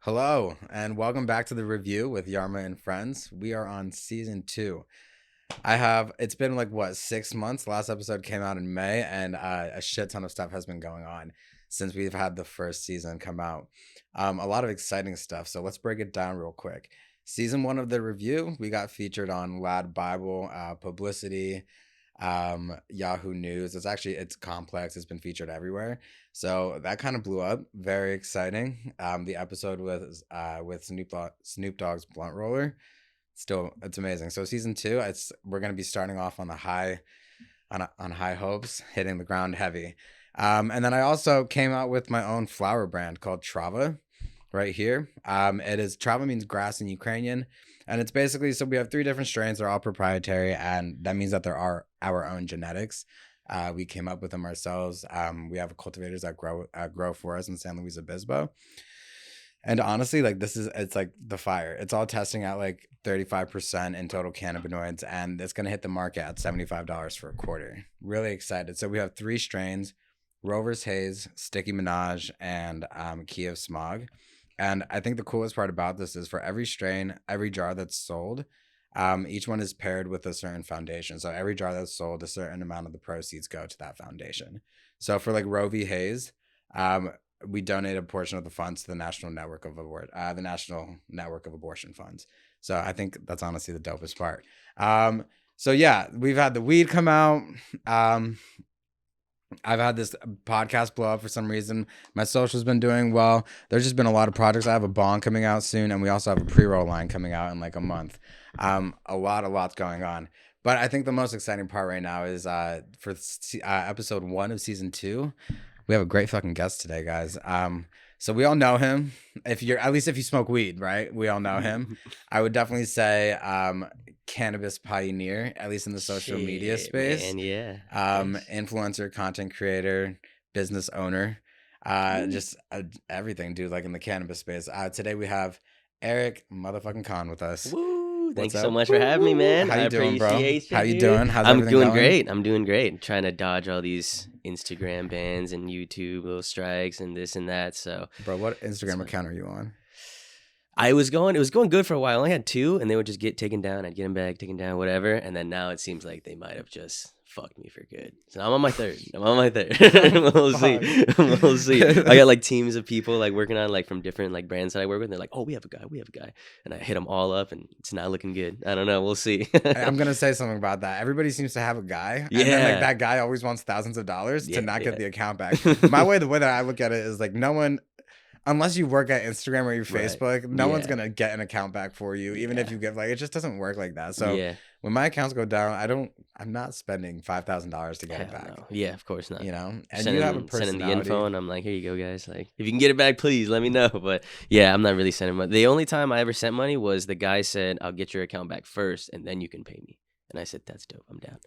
Hello, and welcome back to the review with Yarma and Friends. We are on season 2. It's been like, 6 months? Last episode came out in May, and a shit ton of stuff has been going on since we've had the first season come out. A lot of exciting stuff, so let's break it down real quick. Season 1 of the review, we got featured on Lad Bible, Publicity, Yahoo News. It's complex. It's been featured everywhere. So that kind of blew up. Very exciting. The episode with Snoop Dogg's Blunt Roller. It's amazing. So season 2, we're gonna be starting off on high hopes, hitting the ground heavy. And then I also came out with my own flower brand called Trava, right here. Trava means grass in Ukrainian, and it's basically, so we have 3 different strains. They're all proprietary, and that means that there are our own genetics. We came up with them ourselves. We have cultivators that grow for us in San Luis Obispo. And honestly, it's like the fire. It's all testing at like 35% in total cannabinoids, and it's going to hit the market at $75 for a quarter. Really excited. So we have 3 strains: Rover's Haze, Sticky Minaj, and Kiev Smog. And I think the coolest part about this is for every strain, every jar that's sold, each one is paired with a certain foundation. So every jar that's sold, a certain amount of the proceeds go to that foundation. So for like Roe v. Hayes, we donate a portion of the funds to the National Network of Abortion Funds. So I think that's honestly the dopest part. So yeah, we've had the weed come out. I've had this podcast blow up for some reason. My social's been doing well. There's just been a lot of projects. I have a bond coming out soon, and we also have a pre-roll line coming out in like a month. A lot's going on. But I think the most exciting part right now is for episode 1 of season 2. We have a great fucking guest today, guys. So we all know him. If you smoke weed, right? We all know him. I would definitely say cannabis pioneer, at least in the social media space. Man, yeah. Influencer, content creator, business owner, just everything, dude. Like in the cannabis space. Today we have Erick motherfucking Khan with us. Woo! Thanks so much for having me, man. How you doing, bro? How you dude. doing? How's everything going? I'm doing great. Trying to dodge all these Instagram bans and YouTube little strikes and this and that. So, bro, what Instagram account are you on? It was going good for a while. I only had 2, and they would just get taken down. I'd get them back, taken down, whatever. And then now it seems like they might have just fucked me for good. So I'm on my 3rd. We'll see. I got like teams of people like working on like from different like brands that I work with. And they're like, oh, we have a guy. And I hit them all up, and it's not looking good. I don't know. We'll see. I'm going to say something about that. Everybody seems to have a guy. Yeah. And then like that guy always wants thousands of dollars to not get the account back. The way that I look at it is like no one, unless you work at Instagram or your Facebook, no one's going to get an account back for you, even if you give, like, it just doesn't work like that. So when my accounts go down, I'm not spending $5,000 to get it back. No. Yeah, of course not. You know, and you have a personality. Sending the info, and I'm like, here you go, guys. Like, if you can get it back, please let me know. But yeah, I'm not really sending money. The only time I ever sent money was the guy said, I'll get your account back first, and then you can pay me. And I said, that's dope. I'm down.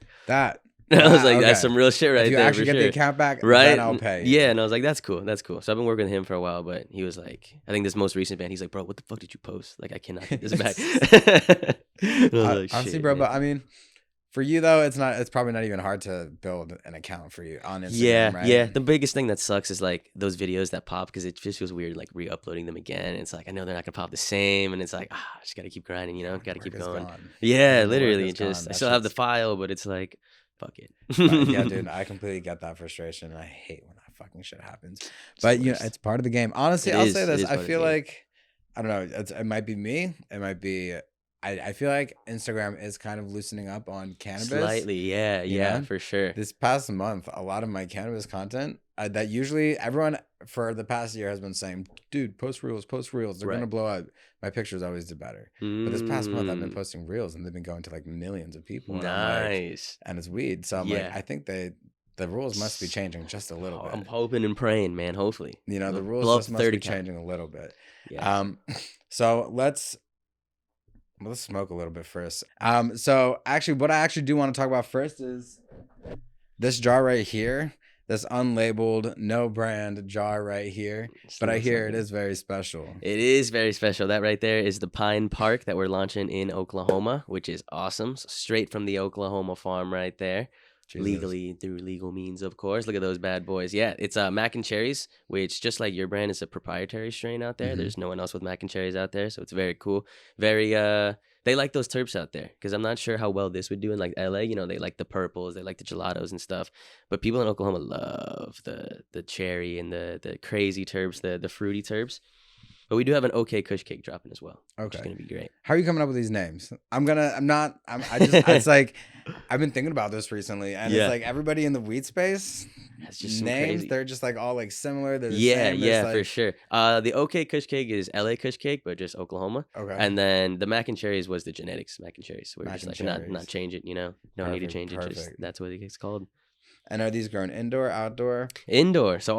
I was like, that's some real shit right there. If you actually get the account back, then I'll pay. Yeah, and I was like, that's cool. So I've been working with him for a while, but he was like, I think this most recent ban, he's like, bro, what the fuck did you post? Like, I cannot get this back. Honestly, bro, but I mean, for you though, it's probably not even hard to build an account for you on Instagram, right? Yeah. The biggest thing that sucks is like those videos that pop, because it just feels weird like re-uploading them again. It's like, I know they're not gonna pop the same, and it's like, I just gotta keep grinding, gotta keep going. Yeah, literally. I still have the file, but it's like, fuck it. Yeah, dude, I completely get that frustration, and I hate when that fucking shit happens. But it's part of the game. Honestly, I'll say this: I feel like, I don't know, it might be me. It might be. I feel like Instagram is kind of loosening up on cannabis. Slightly, yeah, for sure. This past month, a lot of my cannabis content that usually everyone for the past year has been saying, dude, post reels. They're going to blow up. My pictures always do better. But this past month, I've been posting reels, and they've been going to like millions of people. Nice. And it's weed. So I'm like, I think the rules must be changing just a little bit. I'm hoping and praying, man. Hopefully. The rules must be changing a little bit. Yeah. So let's smoke a little bit first. So actually, what I actually do want to talk about first is this jar right here. This unlabeled, no brand jar right here. But I hear it is very special. It is very special. That right there is the Pine Park that we're launching in Oklahoma, which is awesome. So straight from the Oklahoma farm right there. Jesus. legally through legal means, of course. Look at those bad boys. Yeah, it's Mac and Cherries, which just like your brand is a proprietary strain out there. Mhm. There's no one else with Mac and Cherries out there, so it's very cool. Very they like those terps out there because I'm not sure how well this would do in like LA. You know, they like the purples, they like the gelatos and stuff. But people in Oklahoma love the cherry and the crazy terps, the fruity terps. But we do have an OK Kush cake dropping as well. Which is Okay. gonna be great. How are you coming up with these names? It's like, I've been thinking about this recently, and Yeah. it's like everybody in the weed space That's just some names, crazy. they're just like all like similar. They're the Yeah, same. yeah, It's for like, sure. The OK Kush cake is LA Kush cake, but just Oklahoma. okay. And then the mac and cherries was the genetics mac and cherries. So we're Mac just and like cherries. not change it, you know. Don't need to Perfect, change it. Just perfect. that's what it's called. And are these grown indoor, outdoor? Indoor. So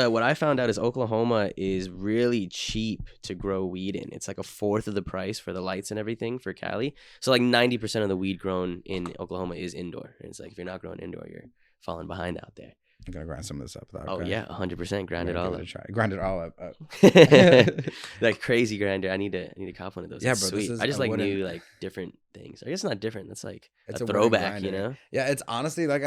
what I found out is Oklahoma is really cheap to grow weed in. It's like a fourth of the price for the lights and everything for Cali. So like 90% of the weed grown in Oklahoma is indoor. And it's like if you're not growing indoor, you're falling behind out there. I'm gonna grind some of this up. Though, Oh okay? yeah, 100% grind it all up. Grind it all up. That crazy grinder. I need to cop one of those. Yeah, It's bro, this sweet. is I just a like wooden- new like different things. I guess not different. That's like It's a a wooden throwback, you grinder. know? Yeah, it's honestly like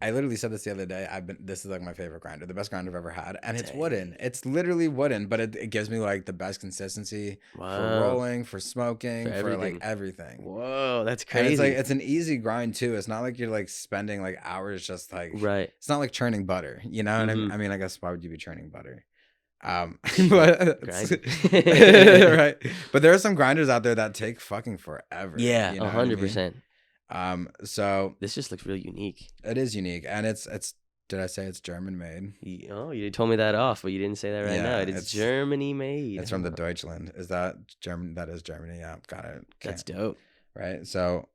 I literally said this the other day. This is like my favorite grinder, the best grinder I've ever had, and it's Dang. wooden. It's literally wooden, but it gives me like the best consistency for Wow. rolling, for smoking, For for like everything. everything. Whoa, that's And crazy. it's like it's an easy grind too. It's not like you're like spending like hours just like right. It's not like churning butter, you know. And Mhm. I mean, I guess why would you be churning butter? But Grind. right. But there are some grinders out there that take fucking forever. Yeah, you know what I mean? 100%. So This just looks really unique. it is unique, and it's. Did I say it's German made? You told me that off, but you didn't say that right now. Yeah, It's it's- Germany made. It's from the Deutschland. Is that German? That is Germany. Yeah, got it. That's dope. Right. So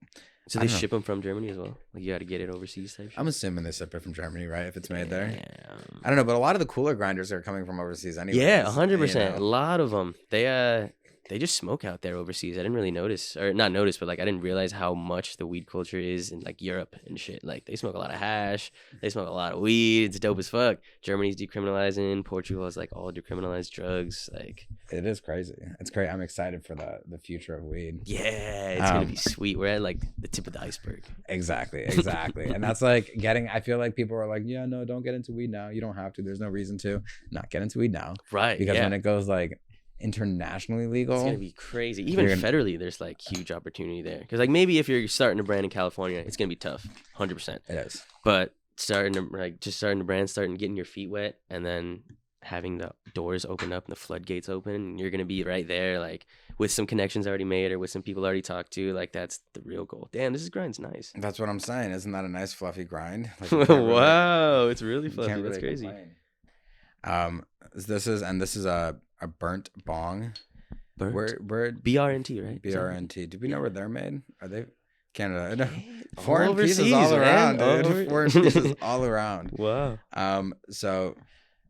So I they don't know. ship them from Germany as well. Like you got to get it overseas type. I'm assuming they ship it from Germany, right? If it's made there. Damn. I don't know, but a lot of the cooler grinders are coming from overseas anyway. Yeah, 100%. A lot of them. They just smoke out there overseas. I didn't really notice, or not notice, but like I didn't realize how much the weed culture is in like Europe and shit. Like they smoke a lot of hash. They smoke a lot of weed. It's dope as fuck. Germany's decriminalizing. Portugal is like all decriminalized drugs. Like It is crazy. It's great. I'm excited for the future of weed. yeah, it's gonna be sweet. We're at like the tip of the iceberg. Exactly. And that's like I feel like people are like, yeah, no, don't get into weed now. You don't have to. There's no reason to not get into weed now. Right. Because yeah. when it goes like internationally legal, It's gonna be crazy. Even federally, there's like huge opportunity there. Because like maybe if you're starting a brand in California, it's gonna be tough, 100%. it is. But starting a brand, starting getting your feet wet, and then having the doors open up and the floodgates open, and you're gonna be right there, like with some connections already made or with some people already talked to. Like that's the real goal. Damn, this grind's nice. That's what I'm saying. Isn't that a nice fluffy grind? Like, you can't really- Wow, it's really you fluffy. can't That's really crazy. complain. This is a burnt bong. Burnt? Where BRNT, right? BRNT. Do we know where they're made? Are they Canada? No. All Foreign pieces overseas, all man. around, All dude. over- Foreign pieces all around. Wow. So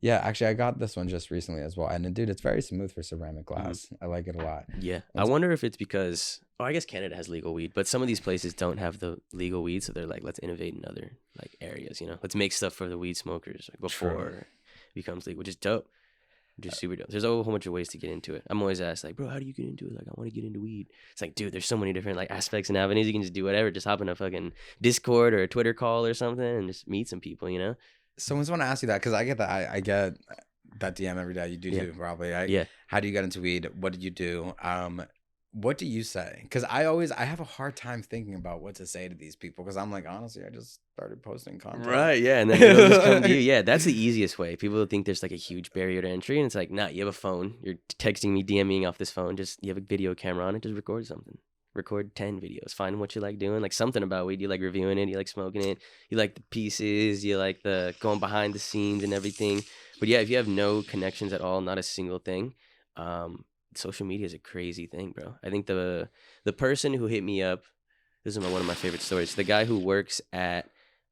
yeah, actually I got this one just recently as well. And dude, it's very smooth for ceramic glass. I like it a lot. Yeah. I wonder if it's because I guess Canada has legal weed, but some of these places don't have the legal weed, so they're like, let's innovate in other like areas, you know? Let's make stuff for the weed smokers like, before it becomes legal, which is dope. Which is super dope. There's a whole bunch of ways to get into it. I'm always asked, like, bro, how do you get into it? Like, I want to get into weed. It's like, dude, there's so many different like aspects and avenues. You can just do whatever. Just hop in a fucking Discord or a Twitter call or something and just meet some people, you know? Someone's want to ask you that because I get that. I get that DM every day. You do Yeah. too, probably. Yeah. How do you get into weed? What did you do? What do you say? Because I have a hard time thinking about what to say to these people because I'm like, honestly, I just started posting content. Right, yeah, and then it'll just come to you. Yeah, that's the easiest way. People think there's like a huge barrier to entry, and it's like, nah, you have a phone. You're texting me, DMing off this phone. Just you have a video camera on it. Just record something. Record 10 videos. Find what you like doing. Like something about weed. You like reviewing it. You like smoking it. You like the pieces. You like the going behind the scenes and everything. But yeah, if you have no connections at all, not a single thing, social media is a crazy thing, bro. I think the person who hit me up, this is one of my favorite stories. The guy who works at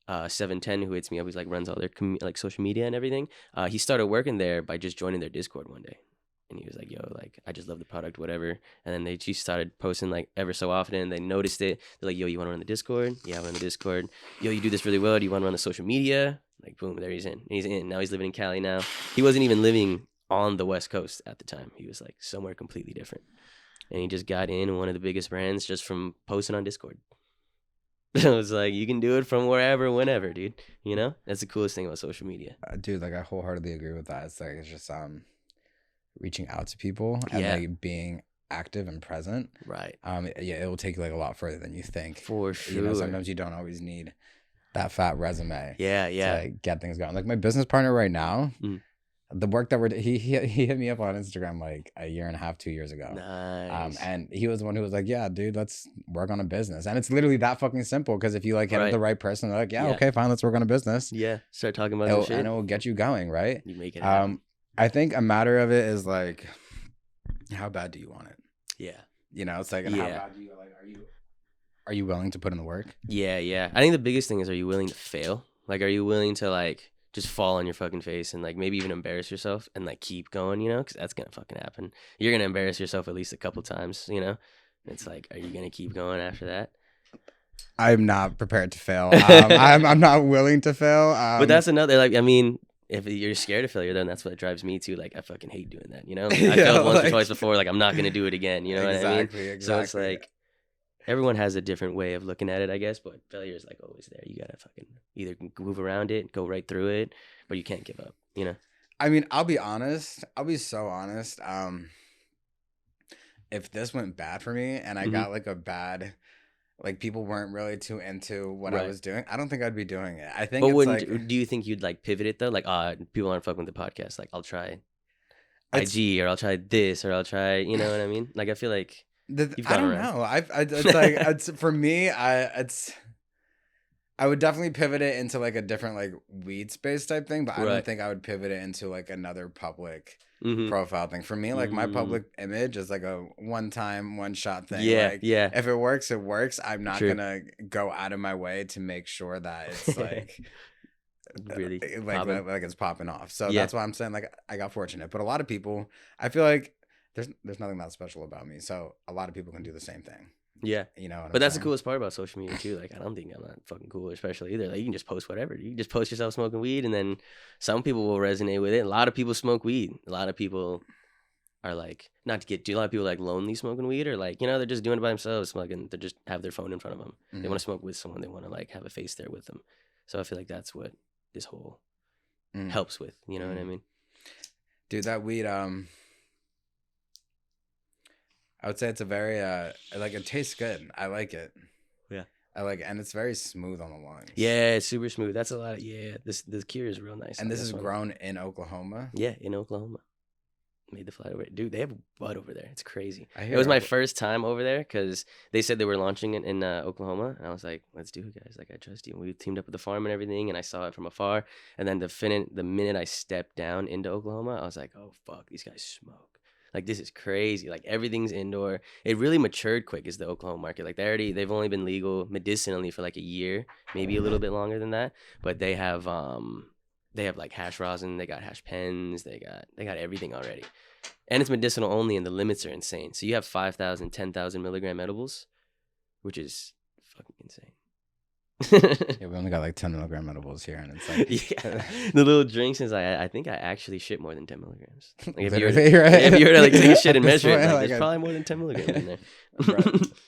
710 who hits me up, he's like runs all their like social media and everything. He started working there by just joining their Discord one day. And he was like, yo, like, I just love the product, whatever. And then they just started posting like ever so often. And they noticed it. They're like, yo, you want to run the Discord? Yeah, I run the Discord. Yo, you do this really well. Do you want to run the social media? Like, boom, there he's in. And he's in. Now he's living in Cali now. He wasn't even living on the West Coast at the time. He was like somewhere completely different. And he just got in one of the biggest brands just from posting on Discord. I was like, you can do it from wherever, whenever, dude. You know, that's the coolest thing about social media. Dude, like I wholeheartedly agree with that. It's like it's just reaching out to people and Yeah. like being active and present. Right. Yeah, it will take you like a lot further than you think. For sure. You know, sometimes you don't always need that fat resume. Yeah. To like, get things going. Like my business partner right now, the work that he hit me up on Instagram like a year and a half, 2 years ago. Nice. And he was the one who was like, yeah, dude, let's work on a business. And it's literally that fucking simple. Because if you like hit the right person, they're like, yeah, okay, fine, let's work on a business. Yeah. Start talking about some shit. And it will get you going, right? You make it happen. I think a matter of it is like, how bad do you want it? Yeah. You know, it's like, and how bad do you like? Are you willing to put in the work? Yeah. I think the biggest thing is, are you willing to fail? Like, are you willing to like just fall on your fucking face and like maybe even embarrass yourself and like keep going? You know, because that's gonna fucking happen. You're gonna embarrass yourself at least a couple times. You know, it's like, are you gonna keep going after that? I'm not prepared to fail. I'm not willing to fail. But that's another, like, I mean, if you're scared of failure, then that's what drives me too. Like, I fucking hate doing that, you know? I failed once or twice before, like, I'm not going to do it again, you know what I mean? Exactly. So it's like, everyone has a different way of looking at it, I guess, but failure is, like, always there. You got to fucking either move around it, go right through it, but you can't give up, you know? I mean, I'll be honest. I'll be so honest. If this went bad for me and I got, like, a bad... Like, people weren't really too into what I was doing, I don't think I'd be doing it. I think do you think you'd, like, pivot it, though? Like, people aren't fucking with the podcast. Like, I'll try IG, or I'll try this, or I'll try, you know what I mean? Like, I feel like you've I don't know. It's like, for me, I would definitely pivot it into, like, a different, like, weed space type thing, but I don't think I would pivot it into, like, another public profile thing. For me, like, my public image is, like, a one-time, one-shot thing. Yeah, like, if it works, it works. I'm not gonna go out of my way to make sure that it's, like... really like it's popping off. So that's why I'm saying, like, I got fortunate. But a lot of people, I feel like there's nothing that special about me. So a lot of people can do the same thing. Yeah. You know what But I'm that's saying? the coolest part about social media too. Like, I don't think I'm not fucking cool, especially either. Like, you can just post whatever. You can just post yourself smoking weed, and then some people will resonate with it. A lot of people smoke weed. A lot of people are like, not to get too, a lot of people like lonely smoking weed, or like, you know, they're just doing it by themselves, smoking. They just have their phone in front of them. They want to smoke with someone. They want to like have a face there with them. So I feel like that's what this whole helps with. You know what I mean? Dude, that weed, I would say it's a very like, it tastes good. I like it. Yeah. I like it. And it's very smooth on the lungs. Yeah, it's super smooth. That's a lot of this cure is real nice. And this is grown in Oklahoma. Yeah, in Oklahoma. Made the flight over. Dude, they have bud over there. It's crazy. It was my first time over there because they said they were launching it in Oklahoma. And I was like, let's do it, guys. Like, I trust you. And we teamed up with the farm and everything, and I saw it from afar. And then the minute I stepped down into Oklahoma, I was like, oh, fuck, these guys smoke. Like, this is crazy. Like, everything's indoor. It really matured quick, is the Oklahoma market. Like, they've only been legal medicinally for like a year, maybe a little bit longer than that. But they have like hash rosin, they got hash pens, they got everything already. And it's medicinal only, and the limits are insane. So you have 5,000, 10,000 milligram edibles, which is fucking insane. Yeah, we only got like 10 milligram edibles here, and it's like the little drinks is I think I actually shit more than 10 milligrams. Like, if you were right? to like take a shit and measure it, like, there's probably more than 10 milligrams in there.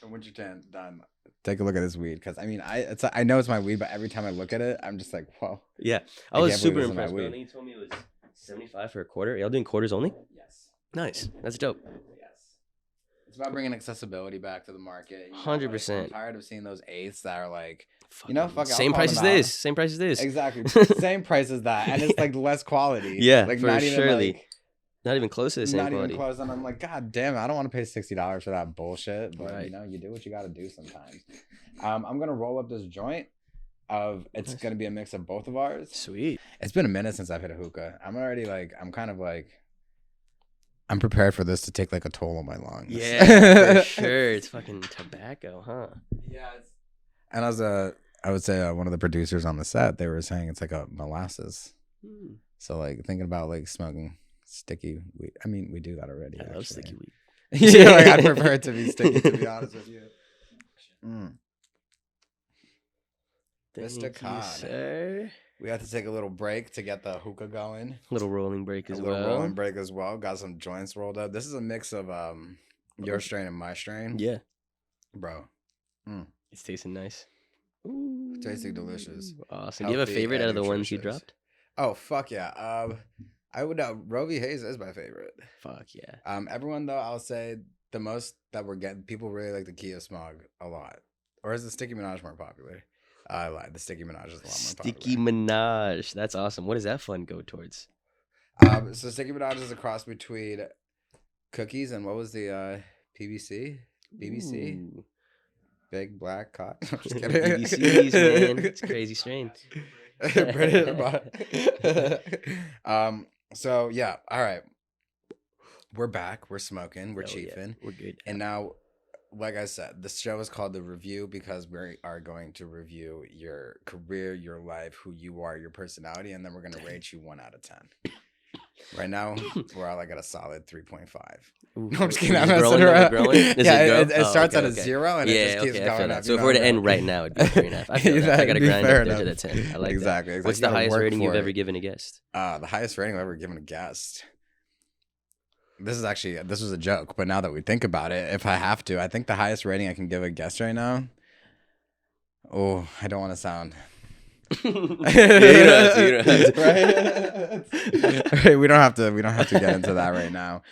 Once you're done, take a look at this weed, because I mean, I know it's my weed, but every time I look at it, I'm just like, whoa. Yeah, I was super impressed. Bro. I think you told me it was 75 for a quarter. Y'all doing quarters only? Yes. Nice. That's dope. It's about bringing accessibility back to the market. 100%. I'm tired of seeing those eighths that are like, same price as this. Same price as this. Exactly. Same price as that. And it's like less quality. Yeah, like, for not surely. Even, like, not even close to the same not quality. Even close. And I'm like, God damn it, I don't want to pay $60 for that bullshit. But, right. you know, you do what you got to do sometimes. I'm going to roll up this joint. It's going to be a mix of both of ours. Sweet. It's been a minute since I've hit a hookah. I'm prepared for this to take like a toll on my lungs. Yeah, for sure. It's fucking tobacco, huh? Yeah. And I would say one of the producers on the set, they were saying it's like a molasses. So like thinking about like smoking sticky weed. I mean, we do that already. I love sticky weed. Yeah, like I'd prefer it to be sticky, to be honest with you. Mr. Khan, sir. We have to take a little break to get the hookah going. Little rolling break as well. Rolling break as well. Got some joints rolled up. This is a mix of your strain and my strain. Yeah. Bro. It's tasting nice. Ooh, Tasting delicious. Awesome. Do you have a favorite out of the ones you dropped? Oh fuck yeah. I would Roe v. Hayes is my favorite. Fuck yeah. Everyone though, I'll say the most that we're getting, people really like the Kia Smog a lot. Or is the Sticky Minaj more popular? I lied. The Sticky Minaj is a lot more Sticky popular. Minaj. That's awesome. What does that fun go towards? So Sticky Minaj is a cross between cookies and what was the BBC? BBC? Ooh. Big Black Cock. I'm just kidding. BBCs, man. It's a crazy strain. So yeah, all right. We're back. We're smoking. We're Oh, chiefing. Yeah. We're good. And now, like I said, the show is called The Review because we are going to review your career, your life, who you are, your personality, and then we're going to rate you 1 out of 10. Right now, we're all like at a solid 3.5. Ooh, No, I'm just kidding. is I'm it messing growing? around. Growing? Does Yeah, it, it grow? starts Okay, at a 0 and it just keeps I going feel up. that. So if we're to end right now, it'd be 3.5. I feel that. I got to grind up there to that 10. I like exactly. that. What's You the gotta highest work rating for you've it. ever given a guest? The highest rating I've ever given a guest. This was a joke, but now that we think about it, if I have to, I think the highest rating I can give a guest right now. Oh, I don't want to sound. You don't have to. Right? We don't have to get into that right now.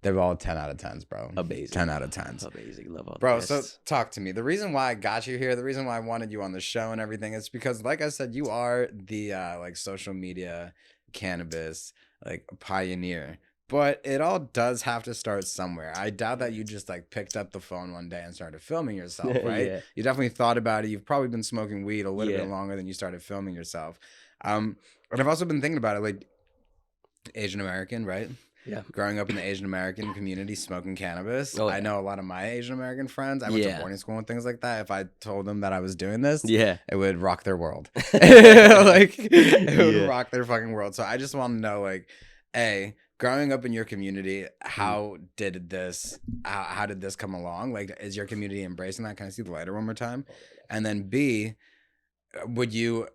They're all 10 out of 10s, bro. Amazing. 10 out of 10s. Amazing. Love all the Bro, guests. so talk to me. The reason why I got you here, the reason why I wanted you on the show and everything is because, like I said, you are the like social media cannabis like pioneer. But it all does have to start somewhere. I doubt that you just like picked up the phone one day and started filming yourself, right? Yeah. You definitely thought about it. You've probably been smoking weed a little Yeah. bit longer than you started filming yourself. And I've also been thinking about it, like Asian American, right? Yeah. Growing up in the Asian American community, smoking cannabis. Oh, yeah. I know a lot of my Asian American friends. I went to boarding school and things like that. If I told them that I was doing this, Yeah. it would rock their world. Like it would rock their fucking world. So I just want to know, like, growing up in your community, how did this come along? Like, is your community embracing that? Can I see the lighter one more time? And then B, would you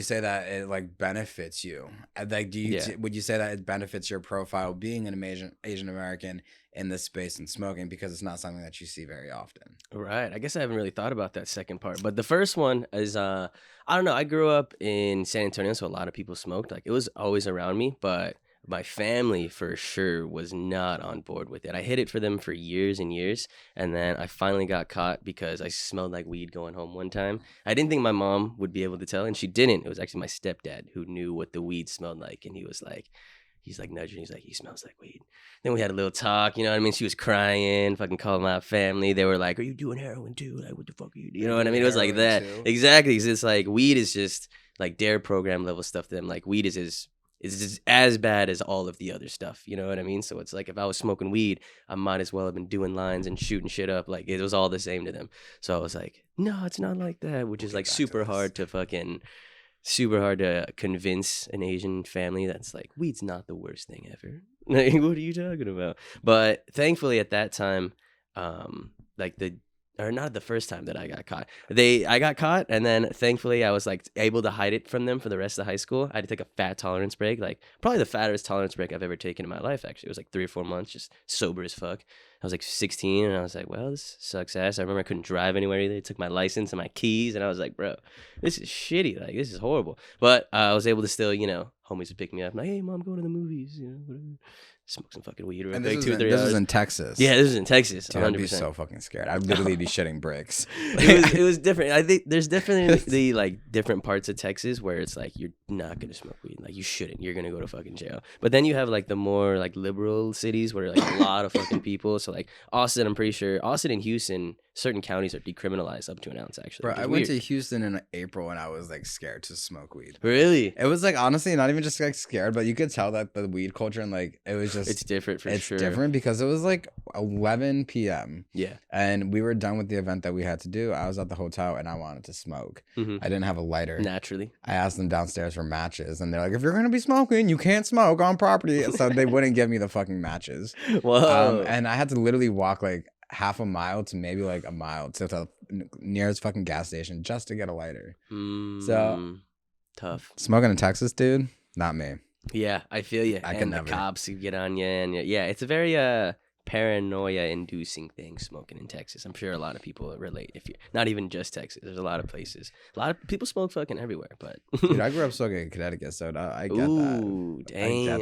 say that it like benefits you? Like, would you say that it benefits your profile being an Asian American in this space and smoking, because it's not something that you see very often? Right. I guess I haven't really thought about that second part. But the first one is I don't know. I grew up in San Antonio, so a lot of people smoked. Like, it was always around me, but my family for sure was not on board with it. I hid it for them for years and years, and then I finally got caught because I smelled like weed going home one time. I didn't think my mom would be able to tell, and she didn't. It was actually my stepdad who knew what the weed smelled like, and he's like nudging. He's like, he smells like weed. Then we had a little talk, you know what I mean? She was crying, fucking calling my family. They were like, are you doing heroin too? Like, what the fuck are you doing? You know what I mean? It was like that. Too? Exactly. It's like weed is just like DARE program level stuff to them. Like, weed is just as bad as all of the other stuff. You know what I mean? So it's like, if I was smoking weed, I might as well have been doing lines and shooting shit up. Like, it was all the same to them. So I was like, no, it's not like that, which is like super hard to convince an Asian family that's like, weed's not the worst thing ever. Like, what are you talking about? But thankfully at that time, not the first time that I got caught. I got caught, and then thankfully I was like able to hide it from them for the rest of high school. I had to take a fat tolerance break, like probably the fattest tolerance break I've ever taken in my life. Actually, it was like 3 or 4 months, just sober as fuck. I was like 16, and I was like, well, this sucks ass. I remember I couldn't drive anywhere either. They took my license and my keys, and I was like, bro, this is shitty. Like, this is horrible. But I was able to still, homies would pick me up. I'm like, hey, mom, go to the movies, whatever. Smoke some fucking weed real quick, 2 or 3 hours. This is in Texas. Yeah, this is in Texas. Dude, 100%. I'd be so fucking scared. I'd literally be shitting bricks. It was different. I think there's definitely like different parts of Texas where it's like, you're not gonna smoke weed. Like, you shouldn't. You're gonna go to fucking jail. But then you have like the more like liberal cities where like a lot of fucking people. So like Austin, I'm pretty sure Austin and Houston, certain counties are decriminalized up to an ounce. Actually, Bro, I went to Houston in April and I was like scared to smoke weed. Really? It was like, honestly, not even just like scared, but you could tell that the weed culture and like it was just, it's different for sure. It's different because it was like 11 p.m. Yeah. And we were done with the event that we had to do. I was at the hotel and I wanted to smoke. Mm-hmm. I didn't have a lighter. Naturally. I asked them downstairs for matches and they're like, if you're going to be smoking, you can't smoke on property. So they wouldn't give me the fucking matches. Whoa. And I had to literally walk like half a mile to maybe like a mile to the nearest fucking gas station just to get a lighter. So tough. Smoking in Texas, dude, not me. Yeah, I feel you. I and can the never. Cops who get on you, and yeah, it's a very paranoia-inducing thing smoking in Texas. I'm sure a lot of people relate. If you're not even just Texas, there's a lot of places. A lot of people smoke fucking everywhere. But Dude, I grew up smoking in Connecticut, so I get that. ooh, damn.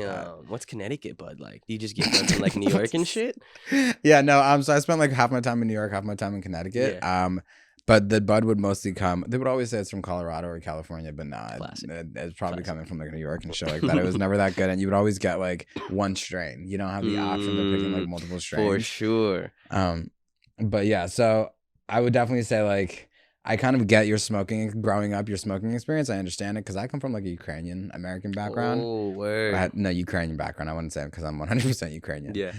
What's Connecticut bud like? Do you just get bud from like New York and shit? Yeah, no. So I spent like half my time in New York, half my time in Connecticut. Yeah. But the bud would mostly come. They would always say it's from Colorado or California, but nah, Classic. it's probably Classic. coming from like New York and shit like that. It was never that good, and you would always get like one strain. You don't have the option of picking like multiple strains. For sure. But yeah, so I would definitely say like I kind of get your growing up, your smoking experience. I understand it because I come from like a Ukrainian American background. Oh, word. No, Ukrainian background. I wouldn't say it because I'm 100% Ukrainian. Yeah.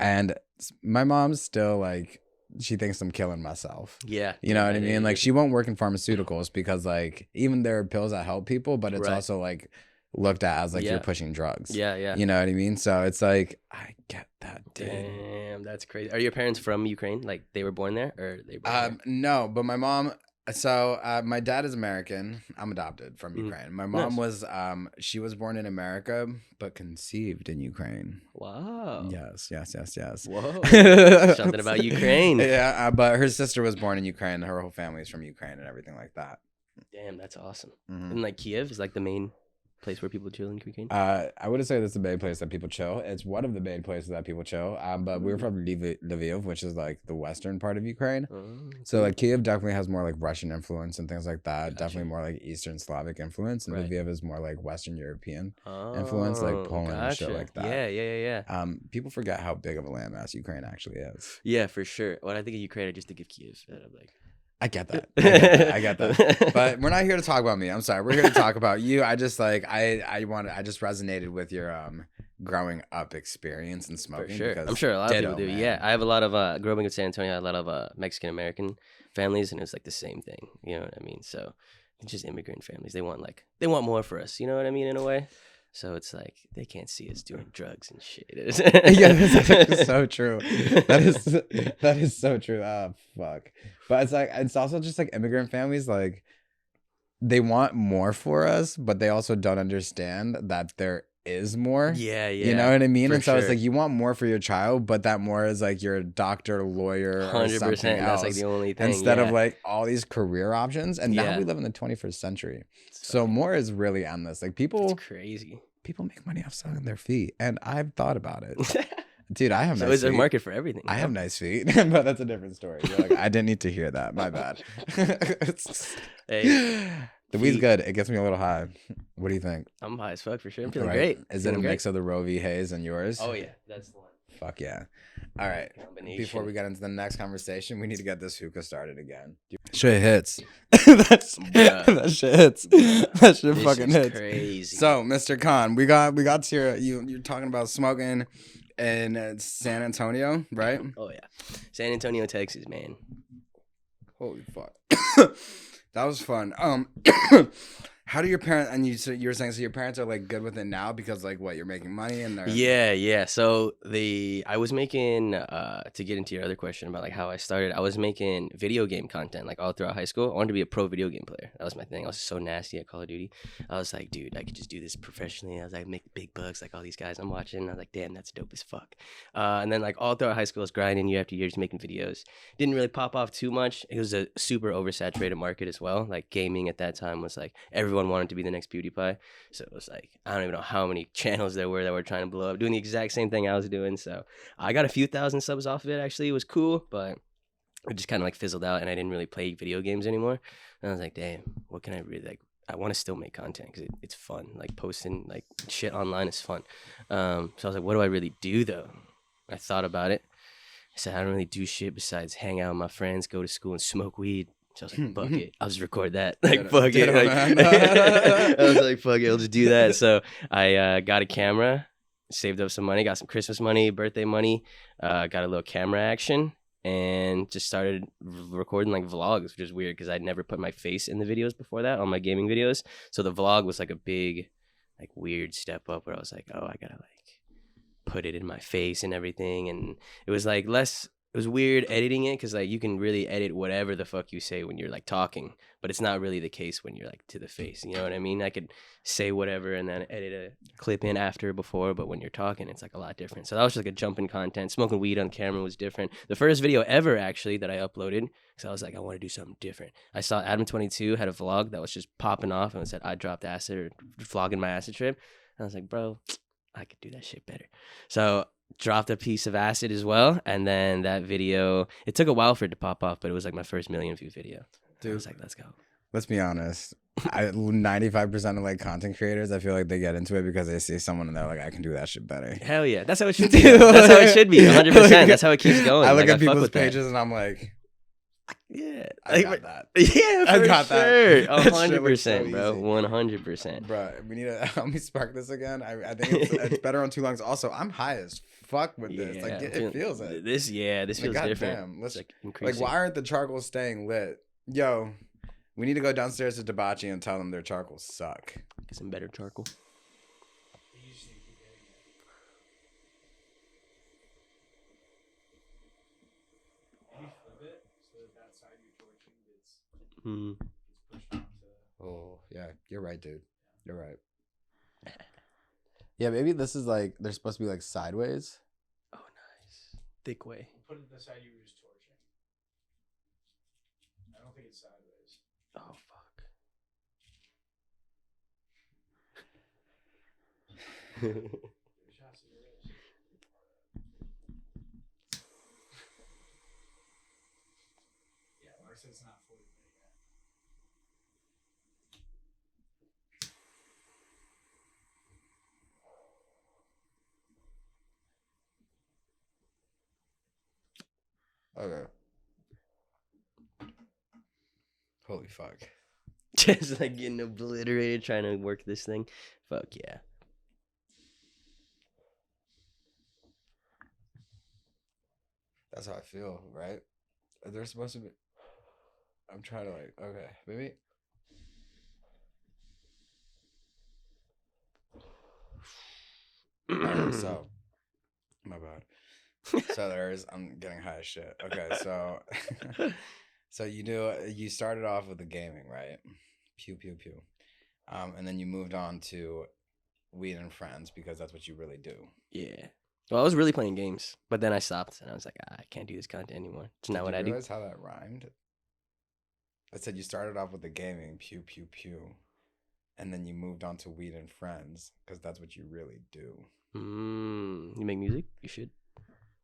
And my mom's still like, she thinks I'm killing myself. Yeah. You know what I mean? Like she won't work in pharmaceuticals because like even there are pills that help people, but it's also like looked at as like you're pushing drugs. Yeah, yeah. You know what I mean? So it's like, I get that, dude. Damn, that's crazy. Are your parents from Ukraine? Like they were born there or they born there? No, but my mom, so my dad is American. I'm adopted from Ukraine. My mom was she was born in America but conceived in Ukraine. Wow. Yes. Whoa. Something about Ukraine. Yeah, but her sister was born in Ukraine. Her whole family is from Ukraine and everything like that. Damn, that's awesome. And like Kiev is like the main place where people chill in Ukraine? I wouldn't say that's the main place that people chill. It's one of the main places that people chill. But we're from Lviv, which is like the western part of Ukraine. So like Kiev definitely has more like Russian influence and things like that. Gotcha. Definitely more like Eastern Slavic influence. And Lviv is more like Western European influence, like Poland and shit like that. Yeah. People forget how big of a landmass Ukraine actually is. Yeah, for sure. When I think of Ukraine, I just think of Kiev. I'm like, I get that. I get that. But we're not here to talk about me. I'm sorry. We're here to talk about you. I just like I just resonated with your growing up experience and smoking. For sure. I'm sure a lot of people do. Man. Yeah. I have a lot of growing up in San Antonio, I had a lot of Mexican American families, and it was like the same thing. You know what I mean? So it's just immigrant families. They want more for us, you know what I mean, in a way. So it's like they can't see us doing drugs and shit. Yeah, that's so true. That is so true. Oh fuck. But it's like it's also just like immigrant families, like they want more for us, but they also don't understand that there is more. Yeah. You know what I mean? And so it's sure. like you want more for your child, but that more is like you're a doctor, lawyer, 100%, or something else. That's like the only thing. Instead of like all these career options. And now we live in the 21st century. So more is really endless. Like people, it's crazy. People make money off selling their feet, and I've thought about it. Dude, I have nice feet. So is there a market for everything? I have nice feet, but that's a different story. You're like, I didn't need to hear that. My bad. Hey, the weed's good. It gets me a little high. What do you think? I'm high as fuck for sure. I'm feeling great. Is it a mix of the Roe v. Haze and yours? Oh yeah, that's the one. Fuck yeah. All right. Before we get into the next conversation, we need to get this hookah started again. Shit hits. That shit hits. That shit fucking hits. Crazy. So, Mr. Khan, we got to your you're talking about smoking in San Antonio, right? Oh yeah, San Antonio, Texas, man. Holy fuck. That was fun. How do your parents, and you were saying, so your parents are like good with it now because like what, you're making money and they're... Yeah. So I was making, to get into your other question about like how I started, I was making video game content like all throughout high school. I wanted to be a pro video game player. That was my thing. I was so nasty at Call of Duty. I was like, dude, I could just do this professionally. I was like, make big bucks like all these guys I'm watching. I was like, damn, that's dope as fuck. And then like all throughout high school, I was grinding year after year, just making videos. Didn't really pop off too much. It was a super oversaturated market as well. Like gaming at that time was like, everyone wanted to be the next PewDiePie. So it was like, I don't even know how many channels there were that were trying to blow up, doing the exact same thing I was doing. So I got a few thousand subs off of it. Actually, it was cool, but it just kind of like fizzled out and I didn't really play video games anymore. And I was like, damn, what can I really like? I want to still make content because it's fun. Like posting like shit online is fun. So I was like, what do I really do though? I thought about it. I said, I don't really do shit besides hang out with my friends, go to school and smoke weed. So I was like, fuck it. I'll just record that. Like, fuck it. Like, I was like, fuck it. I'll just do that. So I got a camera, saved up some money, got some Christmas money, birthday money, got a little camera action, and just started recording like vlogs, which is weird because I'd never put my face in the videos before that on my gaming videos. So the vlog was like a big, like weird step up where I was like, oh, I gotta like put it in my face and everything. And it was like less it was weird editing it because like you can really edit whatever the fuck you say when you're like talking, but it's not really the case when you're like to the face. You know what I mean? I could say whatever and then edit a clip in after or before, but when you're talking, it's like a lot different. So that was just like a jump in content. Smoking weed on camera was different. The first video ever actually that I uploaded, because I was like, I want to do something different. I saw Adam22 had a vlog that was just popping off and it said I dropped acid or vlogging my acid trip. And I was like, bro, I could do that shit better. So dropped a piece of acid as well, and then that video, it took a while for it to pop off, but it was like my first million view video. Dude, I was like, let's go. Let's be honest. 95% of like content creators, I feel like they get into it because they see someone and they're like, I can do that shit better. Hell yeah, that's how it should be. That's how it should be. 100%. That's how it keeps going. I look at people's pages and I'm like, yeah, I got that. Yeah, I got sure. that. 100%, bro. 100%. Bro, we need to help me spark this again. I think it's better on two lungs. Also, I'm high as fuck with this. Like it feels it. This feels like, different. Damn, let's like why aren't the charcoals staying lit? Yo, we need to go downstairs to Debauchy and tell them their charcoals suck. Get some better charcoal. Oh yeah, you're right, dude. You're right. Yeah, maybe this is like they're supposed to be like sideways. Oh, nice. Thick way. Put it the side you were just torching. I don't think it's sideways. Oh fuck. Yeah, Mark said it's not fully lit yet. Okay. Holy fuck. Just like getting obliterated trying to work this thing. Fuck yeah. That's how I feel, right? They're supposed to be. I'm trying to like. Okay, maybe. Alright, so, my bad. So I'm getting high as shit. Okay, so, so you started off with the gaming, right? Pew pew pew, and then you moved on to weed and friends because that's what you really do. Yeah. Well, I was really playing games, but then I stopped and I was like, I can't do this content anymore. It's not what I do. Did you realize how that rhymed? I said you started off with the gaming, pew pew pew, and then you moved on to weed and friends because that's what you really do. You make music? You should.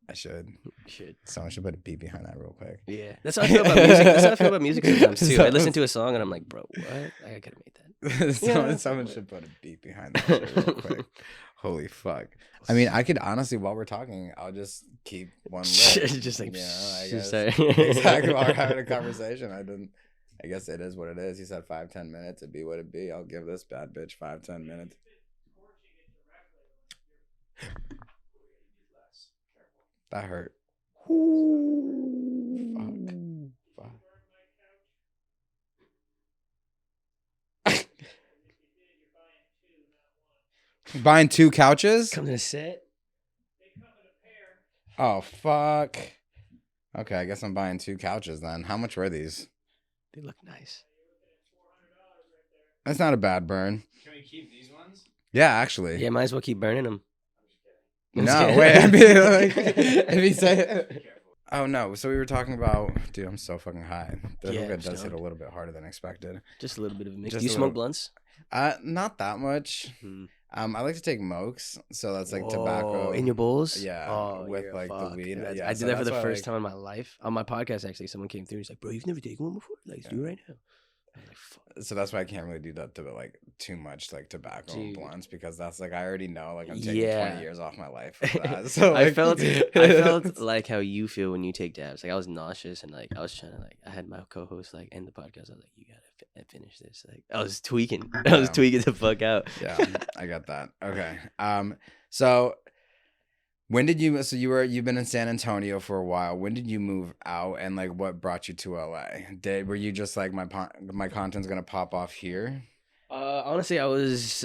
I should. You should. Someone should put a beat behind that real quick. Yeah. That's how I feel about music. That's how I feel about music sometimes too. I listen to a song and I'm like, bro, what? I could have made that. Someone should put a beat behind that shit real quick. Holy fuck. I mean, I could honestly, while we're talking, I'll just keep one lit. Just like, you know, I guess. Sorry. Exactly, while we're having a conversation. I guess it is what it is. He said 5-10 minutes. It'd be what it be. I'll give this bad bitch 5-10 minutes. That hurt. Fuck. Buying 2 couches? Come to the set. Oh, fuck. Okay, I guess I'm buying 2 couches then. How much were these? They look nice. That's not a bad burn. Can we keep these ones? Yeah, actually. Yeah, might as well keep burning them. No, wait. I mean, like, if you say, oh no. So we were talking about, dude. I'm so fucking high. The hookah does hit a little bit harder than expected. Just a little bit of a mix. Just Do you smoke blunts? Not that much. I like to take mokes, so that's like tobacco in your bowls. Yeah, with like the weed. Yeah, I did that for the first time in my life on my podcast. Actually, someone came through and he's like, "Bro, you've never taken one before? Like, let's do it right now." I'm like, fuck. So that's why I can't really do that to like too much like tobacco and blunts because that's like I already know like I'm taking 20 years off my life with that. So like, I felt like how you feel when you take dabs. Like I was nauseous and like I was trying to like I had my co-host like end the podcast. I was like, you gotta finish this. Like I was tweaking. I was tweaking the fuck out. Yeah, I got that. Okay. So when did you? So you've been in San Antonio for a while. When did you move out, and like what brought you to LA? Were you just like my content's gonna pop off here? Honestly, I was